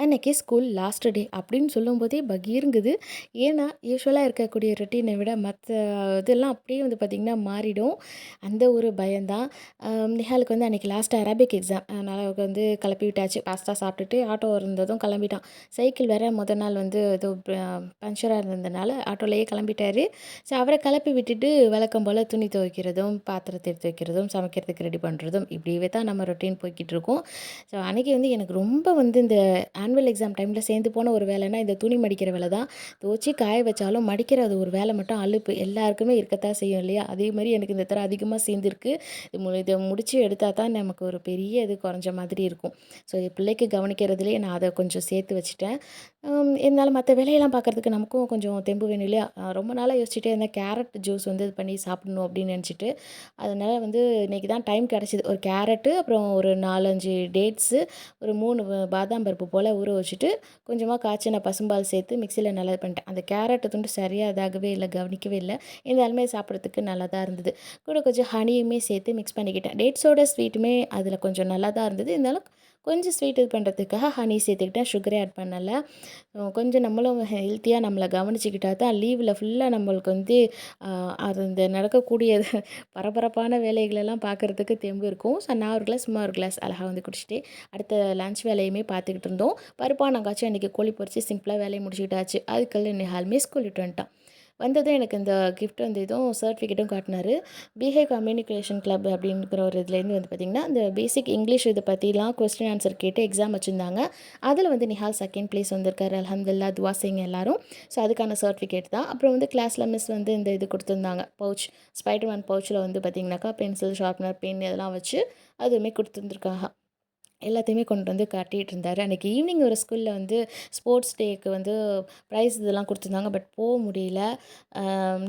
அன்னைக்கு school last day அப்படின்னு சொல்லும்போதே பகீருங்குது. ஏன்னா, யூசுவலா இருக்கக்கூடிய ரொட்டீனை விட மத்த இதெல்லாம் அப்படியே வந்து பார்த்திங்கன்னா மாறிடும். அந்த ஒரு பயம்தான். நிஹாலுக்கு வந்து அன்னைக்கு லாஸ்ட் அரபிக் எக்ஸாம். அதனால அவருக்கு வந்து கிளப்பி விட்டாச்சு. பாஸ்தா சாப்பிட்டுட்டு ஆட்டோ இருந்ததும் கிளம்பிட்டான். சைக்கிள் வேற மொத நாள் வந்து ஏதோ பஞ்சராக இருந்ததுனால ஆட்டோலயே கிளம்பிட்டாரு. ஸோ அவர கிளப்பி விட்டுட்டு வழக்கம் போல துணி துவைக்கிறதும், பாத்திரத்த எடுத்து வைக்கிறதும், சமைக்கிறதுக்கு ரெடி பண்ணுறதும் இப்படியே தான் நம்ம ரொட்டீன் போய்க்கிட்டு இருக்கோம். ஸோ அன்னைக்கு வந்து எனக்கு ரொம்ப வந்து இந்த ஆனுவல் எக்ஸாம் டைமில் சேர்ந்து போன ஒரு வேலைன்னா, இந்த துணி மடிக்கிற வேலை தான். துவச்சு காய வச்சாலும் மடிக்கிற அது ஒரு வேலை மட்டும் அலுப்பு எல்லாருக்குமே இருக்கத்தான் செய்யும் இல்லையா? அதே மாரி எனக்கு இந்த தடவ அதிகமா சேர்ந்திருக்கு. இத முடிச்சு எடுத்தா தான் நமக்கு ஒரு பெரிய இது குறைஞ்ச மாதிரி இருக்கும். ஸோ பிள்ளைக்கு கவனிக்கிறதுலயே நான் அத கொஞ்சம் சேர்த்து வச்சுட்டேன். இருந்தாலும் மத்த வேலையெல்லாம் பார்க்கறதுக்கு நமக்கும் கொஞ்சம் தெம்பு வேணும் இல்லையா? ரொம்ப நாளா யோசிச்சுட்டே இருந்தேன். கேரட் ஜூஸ் வந்து இது பண்ணி சாப்பிடணும் அப்படின்னு நினச்சிட்டு. அதனால வந்து இன்னைக்கு தான் டைம் கிடச்சிது. ஒரு கேரட்டு, அப்புறம் ஒரு 4, 5 டேட்ஸு, ஒரு 3 பாதாம் பருப்பு போல் ஊற வச்சுட்டு, கொஞ்சமா காய்ச்சின பசும்பால் சேர்த்து மிக்ஸியில நல்லா இது பண்ணிட்டேன். அந்த கேரட்டு துண்டு சரியா இதாகவே இல்ல, கவனிக்கவே இல்ல. இருந்தாலுமே சாப்பிட்றதுக்கு நல்லா தான் இருந்தது. கூட கொஞ்சம் ஹனியுமே சேர்த்து மிக்ஸ் பண்ணிக்கிட்டேன். டேட்ஸோட ஸ்வீட்டுமே அதில கொஞ்சம் நல்லா தான் இருந்தது. இருந்தாலும் கொஞ்சம் ஸ்வீட் இது பண்ணுறதுக்காக ஹனி சேர்த்துக்கிட்டேன். சுகரே ஆட் பண்ணல. கொஞ்சம் நம்மளும் ஹெல்த்தியா நம்மள கவனிச்சுக்கிட்டா தான் லீவ்ல ஃபுல்லா நம்மளுக்கு வந்து அது இந்த நடக்கக்கூடிய பரபரப்பான வேலைகளெல்லாம் பார்க்குறதுக்கு தெம்பு இருக்கும். ஸோ நான் ஒரு கிளாஸ், சும்மா ஒரு கிளாஸ் அழகா வந்து குடிச்சிட்டு, அடுத்த லஞ்ச் வேலையுமே பார்த்துக்கிட்டு இருந்தோம். பருப்பானங்காச்சும் அன்றைக்கி கோழி பொரிச்சு சிம்பிளா வேலைய முடிச்சுக்கிட்டாச்சு. அதுக்குள்ள நிஹாலுமே ஸ்கூல் விட்டு வந்துட்டான். வந்ததும் எனக்கு இந்த கிஃப்ட் வந்து இதுவும் சர்டிஃபிகேட்டும் காட்டினாரு. பிஹே கம்யூனிகேஷன் கிளப் அப்படிங்கிற ஒரு இதுலேருந்து வந்து பார்த்திங்கன்னா, இந்த பேசிக் இங்கிலீஷ் இத பற்றிலாம் கொஸ்டின் ஆன்சர் கேட்டு எக்ஸாம் வச்சுருந்தாங்க. அதில வந்து நிஹால் செகண்ட் பிளேஸ் வந்திருக்காரு. அல்ஹம்துலில்லாஹ் துவா செய்யுங்க எல்லாரும். ஸோ அதுக்கான சர்டிஃபிகேட் தான். அப்புறம் வந்து கிளாஸ்ல மிஸ் வந்து இந்த இது குடுத்துருந்தாங்க. பவுச் ஸ்பைடர்மேன் பவுச்சில வந்து பார்த்திங்கனாக்கா, பென்சில், ஷார்ப்னர், பென் இதெல்லாம் வச்சு அதுவுமே குடுத்துருந்துருக்காங்க. எல்லாத்தையுமே கொண்டு வந்து காட்டிட்டு இருந்தாரு. அன்னைக்கு ஈவினிங் ஒரு ஸ்கூல்ல வந்து ஸ்போர்ட்ஸ் டேக்கு வந்து ப்ரைஸ் இதெல்லாம் குடுத்துருந்தாங்க. பட் முடியல.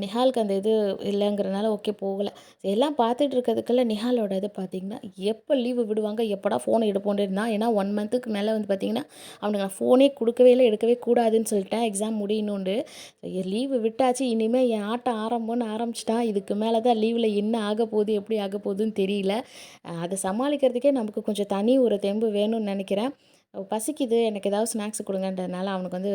நிஹாலுக்கு அந்த இது இல்லங்கிறனால ஓகே போகல. எல்லாம் பார்த்துட்டு இருக்கிறதுக்குள்ள நிஹாலோட இது பார்த்தீங்கன்னா, எப்போ லீவு விடுவாங்க, எப்படா ஃபோன எடுப்போம்னு இருந்தான். ஏன்னா 1 மந்த்துக்கு மேல வந்து பார்த்தீங்கன்னா, அவனுக்கு நான் ஃபோனே குடுக்கவே இல்ல, எடுக்கவே கூடாதுன்னு சொல்லிட்டேன். எக்ஸாம் முடியணுன்ட்டு. லீவு விட்டாச்சு. இனிமே என் ஆட்டம் ஆரம்பம்னு ஆரம்பிச்சுட்டான். இதுக்கு மேல தான் லீவ்ல என்ன ஆகப்போகுது, எப்படி ஆகப்போகுதுன்னு தெரியல. அத சமாளிக்கிறதுக்கே நமக்கு கொஞ்சம் தனி ஒரு தெம்பு வேணும்னு நெனைக்கிறேன். பசிக்குது, எனக்கு ஏதாவது ஸ்நாக்ஸ் குடுங்கன்றதுனால அவனுக்கு வந்து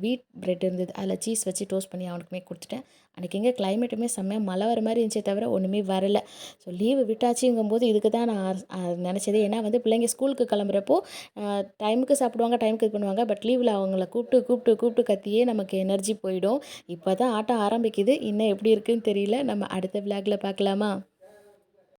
வீட் பிரெட் இருந்தது. அதில சீஸ் வச்சு டோஸ்ட் பண்ணி அவனுக்குமே குடுத்துட்டேன். அன்னைக்கு எங்க கிளைமேட்டுமே செம்மையா மழை வர மாரி இருந்துச்சே தவிர ஒண்ணுமே வரல. ஸோ லீவு விட்டாச்சுங்கும்போது இதுக்கு தான் நான் நெனச்சதே. ஏன்னா வந்து பிள்ளைங்க ஸ்கூலுக்கு கிளம்புறப்போ டைமுக்கு சாப்பிடுவாங்க, டைமுக்கு இது பண்ணுவாங்க. பட் லீவ்ல அவங்கள கூப்பிட்டு கத்தியே நமக்கு எனர்ஜி போயிடும். இப்ப தான் ஆட்டம் ஆரம்பிக்குது. இன்னும் எப்படி இருக்குன்னு தெரியல. நம்ம அடுத்த விளாக்ல பார்க்கலாமா?